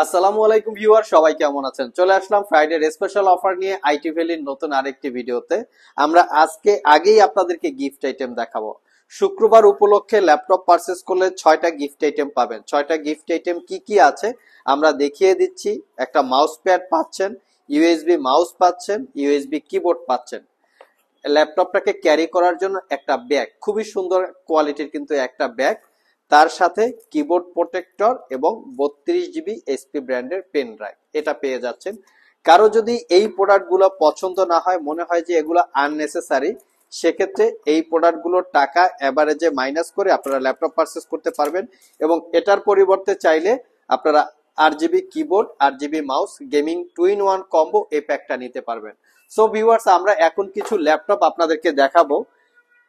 আসসালামু আলাইকুম ভিউয়ার, সবাই কেমন আছেন? চলে আসলাম ফ্রাইডে স্পেশাল অফার নিয়ে আইটি ভ্যালির নতুন আরেকটি ভিডিওতে। আমরা আগেই আপনাদেরকে গিফট আইটেম দেখাবো। শুক্রবার উপলক্ষে ল্যাপটপ পারচেস করলে 6টা গিফট আইটেম পাবেন। 6টা গিফট আইটেম কি কি আছে আমরা দেখিয়ে দিচ্ছি। একটা মাউস প্যাড পাচ্ছেন, ইউএসবি মাউস পাচ্ছেন, ইউএসবি কিবোর্ড পাচ্ছেন। ল্যাপটপটাকে ক্যারি করার জন্য একটা ব্যাগ, খুবই সুন্দর কোয়ালিটির কিন্তু একটা ব্যাগ, তার সাথে কিবোর্ড প্রোটেক্টর এবং 32 জিবি এসপি ব্র্যান্ডের পেন ড্রাইভ এটা পেয়ে যাচ্ছেন। কারো যদি এই প্রোডাক্টগুলো পছন্দ না হয়, মনে হয় যে এগুলো আননেসেসারি, সেক্ষেত্রে এই প্রোডাক্টগুলোর টাকা এভারেজে মাইনাস করে আপনারা ল্যাপটপ পারচেস করতে পারবেন এবং এটার পরিবর্তে চাইলে আপনারা 8 GB keyboard, 8 GB mouse, gaming 2-in-1 combo এই প্যাকটা নিতে পারবেন। সো ভিউয়ার্স, আমরা এখন কিছু ল্যাপটপ আপনাদেরকে দেখাবো।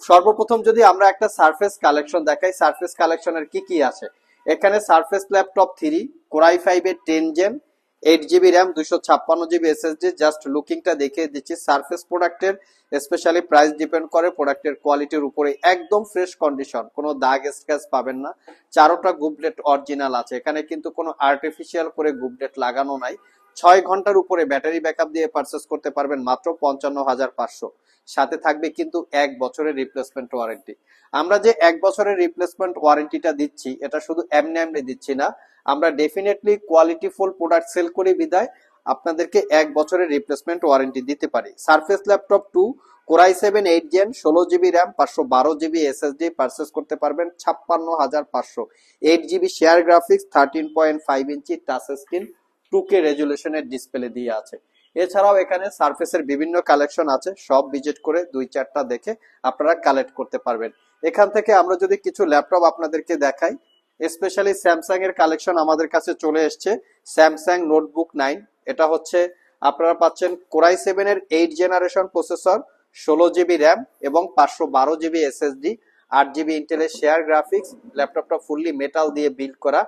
সর্বপ্রথম যদি আমরা একটা সারফেস কালেকশন দেখাই, সারফেস কালেকশনের কি কি আছে। এখানে সারফেস ল্যাপটপ 3 কোরাই 5 এর 10 gen, 8 GB RAM, 256 GB SSD. Just লুকিংটা দেখিয়ে দিচ্ছি। সারফেস প্রোডাক্টের স্পেশালি প্রাইস ডিপেন্ড করে প্রোডাক্টের কোয়ালিটির উপরে। একদম ফ্রেশ কন্ডিশন, কোনো দাগ স্ক্র্যাচ পাবেন না। চারোটা গুবলেট অরিজিনাল আছে, এখানে কিন্তু কোনো আর্টিফিশিয়াল করে গুবলেট লাগানো নাই। 6 ঘন্টার উপরে ব্যাটারি ব্যাকআপ দিয়ে পারচেস করতে পারবেন মাত্র 55,500। সাথে থাকবে কিন্তু 1 বছরের রিপ্লেসমেন্ট ওয়ারেন্টি। আমরা যে 1 বছরের রিপ্লেসমেন্ট ওয়ারেন্টিটা দিচ্ছি, এটা শুধু এমনি এমনি দিচ্ছি না, আমরা ডেফিনেটলি কোয়ালিটিফুল প্রোডাক্ট সেল করি বিদায় আপনাদেরকে 1 বছরের রিপ্লেসমেন্ট ওয়ারেন্টি দিতে পারি। Surface laptop 2 core i 7 8 gen, 16 GB RAM, 512 GB SSD purchase করতে পারবেন 56,500। 8 GB share graphics, 13.5 inch touch screen, 2K রেজুলেশনের ডিসপ্লে দিয়ে আছে। এছাড়াও এখানে সারফেসের বিভিন্ন কালেকশন আছে, সব ভিজিট করে 2-4টা দেখে আপনারা কালেক্ট করতে পারবেন। এখান থেকে আমরা যদি কিছু ল্যাপটপ আপনাদেরকে দেখাই, স্পেশালি স্যামসাং এর কালেকশন আমাদের কাছে চলে এসছে। স্যামসাং নোটবুক 9, এটা হচ্ছে আপনারা পাচ্ছেন কোরাই 7 এর 8 জেনারেশন প্রসেসর, 16 জিবি র্যাম এবং 512 জিবি এসএসডি, 8 জিবি ইন্টেলের শেয়ার গ্রাফিক্স। ল্যাপটপটা ফুললি মেটাল দিয়ে বিল্ড করা,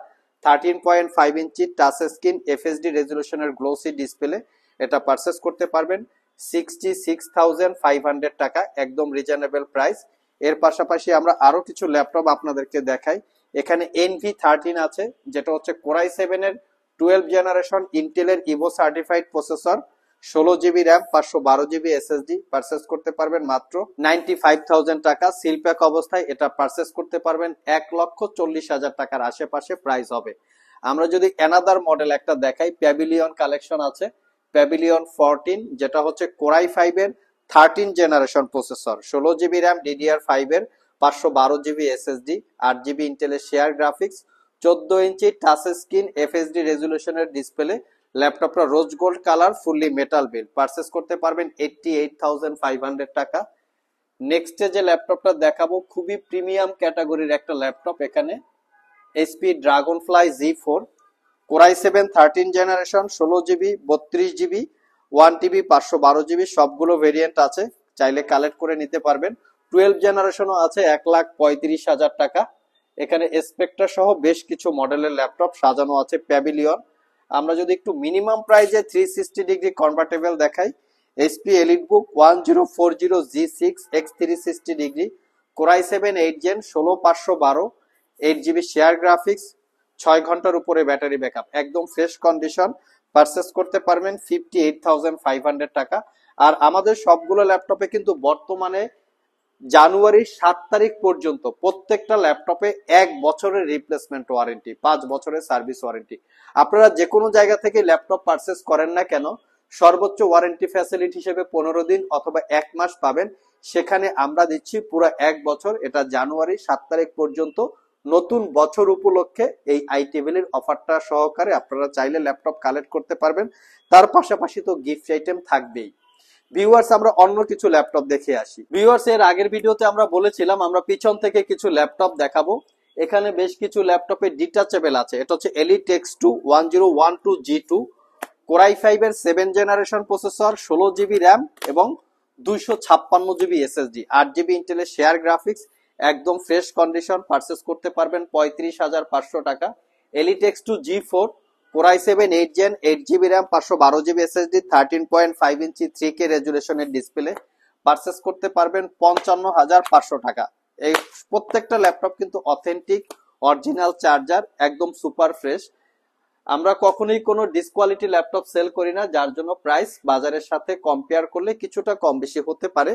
13.5 ইঞ্চি টাচ স্ক্রিন, এফএসডি রেজুলেশনের গ্লোসি ডিসপ্লে। এটা পারচেস করতে পারবেন 66,500 টাকা, একদম রিজনেবল প্রাইস। এর পাশাপাশি আমরা আরো কিছু ল্যাপটপ আপনাদেরকে দেখাই। এখানে NV13 আছে, যেটা হচ্ছে কোরাই 7 এর 12 জেনারেশন ইন্টেলের Evo certified processor, 16 GB RAM, 512 GB SSD purchase করতে পারবেন মাত্র 95,000 টাকা। সিল প্যাক অবস্থায় এটা পারচেস করতে পারবেন 1,40,000 টাকার আশেপাশে প্রাইস হবে। আমরা যদি অ্যানাদার মডেল একটা দেখাই, প্যাভিলিয়ন কালেকশন আছে। প্যাভিলিয়ন 14, যেটা হচ্ছে কোরাই 5 এর 13 generation processor, 16 GB RAM, DDR5 এর, 512 জিবি এসএসডি, 8 জিবি ইন্টেলের share graphics, 14 inch touch screen, FSD রেজুলেশনের ডিসপ্লে। ল্যাপটপটা rose gold colour, fully metal build, purchase করতে পারবেন 88,500 টাকা। নেক্সটে যে ল্যাপটপটা দেখাবো, খুবই প্রিমিয়াম ক্যাটাগরির একটা ল্যাপটপ। এখানে HP Dragonfly Z4, core i 7 13 generation, 16 GB, 32 GB, 1 TB, 512 GB, সবগুলো ভেরিয়েন্ট আছে, চাইলে কালেক্ট করে নিতে পারবেন। 12 জেনারেশনও আছে, 1,35,000 টাকা। এখানে স্পেক্ট্রা সহ বেশ কিছু মডেলের ল্যাপটপ সাজানো আছে। প্যাভিলিয়ন, আমরা যদি একটু মিনিমাম প্রাইজে 360 ডিগ্রি কনভার্টেবল দেখাই, HP EliteBook 1040G6 X 360 degree, Core i 7 8 gen, 16,512, 8 GB share graphics, 6 ঘন্টার উপরে ব্যাটারি ব্যাকআপ, একদম ফ্রেশ কন্ডিশন, পারচেস করতে পারবেন 58,500 টাকা। আর আমাদের সবগুলো ল্যাপটপে কিন্তু বর্তমানে জানুয়ারির 7 তারিখ পর্যন্ত প্রত্যেকটা ল্যাপটপে 1 বছরের রিপ্লেসমেন্ট ওয়ারেন্টি, 5 বছরের সার্ভিস ওয়ারেন্টি। আপনারা যে কোনো জায়গা থেকে ল্যাপটপ পারচেস করেন না কেন, সর্বোচ্চ ওয়ারেন্টি ফ্যাসিলিটি হিসেবে 15 দিন অথবা 1 মাস পাবেন। সেখানে আমরা দিচ্ছি পুরো 1 বছর। এটা জানুয়ারি 7 তারিখ পর্যন্ত। নতুন বছর উপলক্ষে এই আইটিভেলির অফারটা সহকারে আপনারা চাইলে ল্যাপটপ কালেক্ট করতে পারবেন। তার পাশাপাশি তো গিফট আইটেম থাকবেই। ভিউয়ার্স, আমরা অন্য কিছু ল্যাপটপ দেখে আসি। ভিউয়ার্স, এর আগের ভিডিওতে আমরা বলেছিলাম আমরা পিছন থেকে কিছু ল্যাপটপ দেখাবো। এখানে বেশ কিছু ল্যাপটপে ডিটাচেবল আছে। এটা হচ্ছে Elite X2 1012G2, কোরাই 5 এর 7 জেনারেশন প্রসেসর, 16 জিবি র্যাম এবং 256 জিবি এসএসডি, 8 জিবি ইন্টেলের শেয়ার গ্রাফিক্স, একদম ফ্রেশ কন্ডিশন, পারচেস করতে পারবেন 35,500 টাকা। Elite X2 G4, core i 7 8 gen, 8 GB RAM, 512 GB SSD, 13.5 inch 3K রেজুলেশনের ডিসপ্লে, পারচেস করতে পারবেন 55,500 টাকা। এই প্রত্যেকটা ল্যাপটপ কিন্তু অথেন্টিক অরিজিনাল চার্জার, একদম সুপার ফ্রেশ। আমরা কখনোই কোনো ডিসকোয়ালিটি ল্যাপটপ সেল করি না, যার জন্য প্রাইস বাজারের সাথে কম্পেয়ার করলে কিছুটা কম বেশি হতে পারে।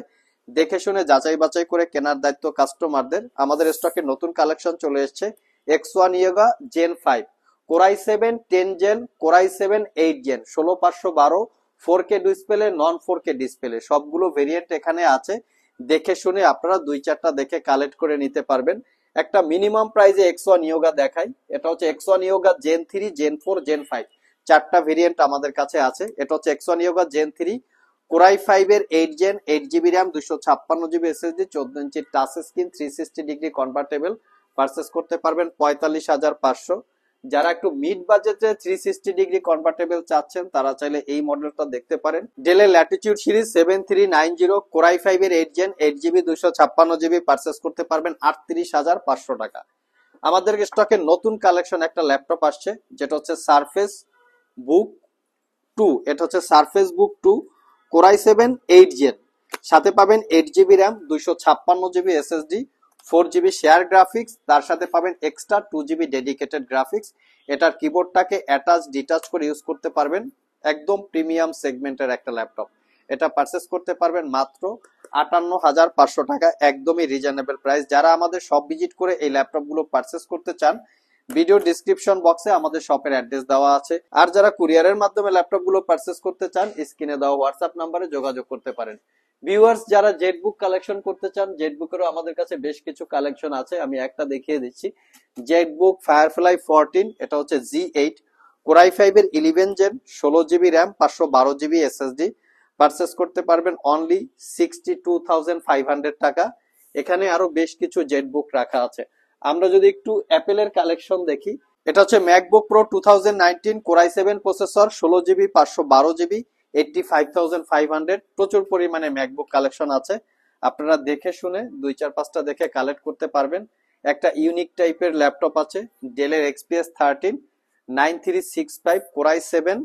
দেখে শুনে যাচাই বাছাই করে কেনার দায়িত্ব কাস্টমারদের। আমাদের স্টকে নতুন কালেকশন চলে এসেছে X1 Yoga Gen 5, Core i7 10 Gen, Core i7 8 Gen, 16512 4K display, নন 4K ডিসপ্লে, সবগুলো ভেরিয়েন্ট এখানে আছে। দেখে শুনে আপনারা দুই চারটা দেখে কালেক্ট করে নিতে পারবেন। একটা মিনিমাম প্রাইসে X1 Yoga দেখাই। এটা হচ্ছে X1 Yoga Gen 3, Gen 4, Gen 5, চারটা ভেরিয়েন্ট আমাদের কাছে আছে। এটা হচ্ছে X1 Yoga Gen 3, Core i5 এর 8 Gen, 8GB RAM, 256GB SSD, 14 inch touch screen, 360 degree convertible, purchase করতে পারবেন 45,500। যারা একটু মিড বাজেটে 360 ডিগ্রি কনভার্টেবল চাচ্ছেন তারা চাইলে এই মডেলটা দেখতে পারেন। ডেলের ল্যাটিটিউড সিরিজ 7390, Core i5 এর 8 Gen, 8GB, 256GB, পারচেস করতে পারবেন 38,500 টাকা। আমাদের স্টকে নতুন কালেকশন একটা ল্যাপটপ আসছে, যেটা হচ্ছে সারফেস বুক 2। এটা হচ্ছে সারফেস বুক 2, Core i7 8 Gen, সাথে পাবেন 8GB RAM, 256GB SSD, 4GB share graphics, তার সাথে পাবেন এক্সট্রা 2GB ডেডিকেটেড গ্রাফিক্স। এটার কিবোর্ডটাকে অ্যাটাচ ডিটাচ করে ইউজ করতে পারবেন। একদম প্রিমিয়াম সেগমেন্টের একটা ল্যাপটপ। এটা পারচেস করতে পারবেন মাত্র 58,500 টাকা, একদমই রিজনেবল প্রাইস। যারা আমাদের শপ ভিজিট করে এই ল্যাপটপগুলো পারচেস করতে চান, ভিডিও ডিসক্রিপশন বক্সে আমাদের শপের অ্যাড্রেস দেওয়া আছে। আর যারা কুরিয়ারের মাধ্যমে ল্যাপটপগুলো পারচেস করতে চান, স্ক্রিনে দেওয়া হোয়াটসঅ্যাপ নাম্বারে যোগাযোগ করতে পারেন। ভিউয়ার্স, যারা জেটবুক কালেকশন করতে চান, জেটবুকেরও আমাদের কাছে বেশ কিছু কালেকশন আছে। আমি একটা দেখিয়ে দিচ্ছি। জেটবুক ফায়ারফ্লাই 14, এটা হচ্ছে G8, Core i5 এর 11 Gen, 16GB RAM, 512GB SSD, purchase করতে পারবেন অনলি 62,500 টাকা। এখানে আরো বেশ কিছু জেটবুক রাখা আছে। আমরা যদি একটু অ্যাপেলের কালেকশন দেখি, এটা হচ্ছে MacBook pro 2019, Core i7 processor, 16GB, 512GB, 85,500। প্রচুর পরিমাণে ম্যাকবুক কালেকশন আছে। আপনারা দেখে শুনে দুই চার পাঁচটা দেখে কালেক্ট করতে পারবেন। একটা ইউনিক টাইপের ল্যাপটপ আছে, ডেলের XPS 13 9365, Core i7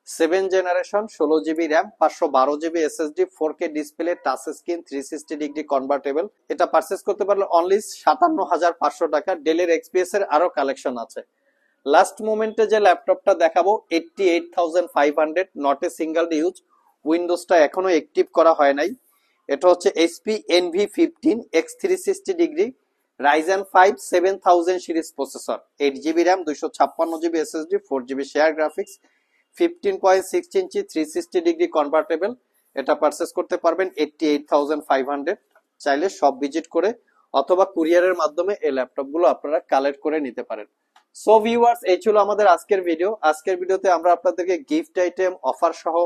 7 generation, 16GB RAM, 512GB SSD, 4K display, touch screen, 360 degree convertible. এটা পারচেস করতে পারলে অনলি 57,500 টাকা। ডেলের XPS এর আরো কালেকশন আছে। লাস্ট মোমেন্টে যে ল্যাপটপটা দেখাবো 88,500, নট এ সিঙ্গেল ইউজ, উইন্ডোজটা এখনো অ্যাক্টিভ করা হয় নাই। এটা হচ্ছে HP NV15 X360 degree, Ryzen 5 7000 series processor, 8GB RAM, 256GB SSD, 4GB share graphics, 15.6 ইঞ্চি 360 ডিগ্রি কনভার্টেবল। এটা পারচেস করতে পারবেন 88,500। চাইলে সব ভিজিট করে অথবা কুরিয়ারের মাধ্যমে এই ল্যাপটপগুলো আপনারা কালেক্ট করে নিতে পারেন। সো ভিউয়ার্স, এই ছিল আমাদের আজকের ভিডিও। আজকের ভিডিওতে আমরা আপনাদেরকে গিফট আইটেম, অফার সহ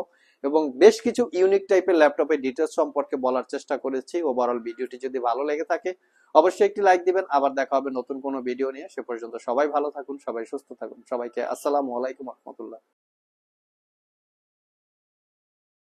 এবং বেশ কিছু ইউনিক টাইপের ল্যাপটপের ডিটেলস সম্পর্কে বলার চেষ্টা করেছি। ওভারঅল ভিডিওটি যদি ভালো লেগে থাকে অবশ্যই একটি লাইক দিবেন। আবার দেখা হবে নতুন কোনো ভিডিও নিয়ে। সে পর্যন্ত সবাই ভালো থাকুন, সবাই সুস্থ থাকুন। সবাইকে আসসালামু আলাইকুম ওয়া রাহমাতুল্লাহ।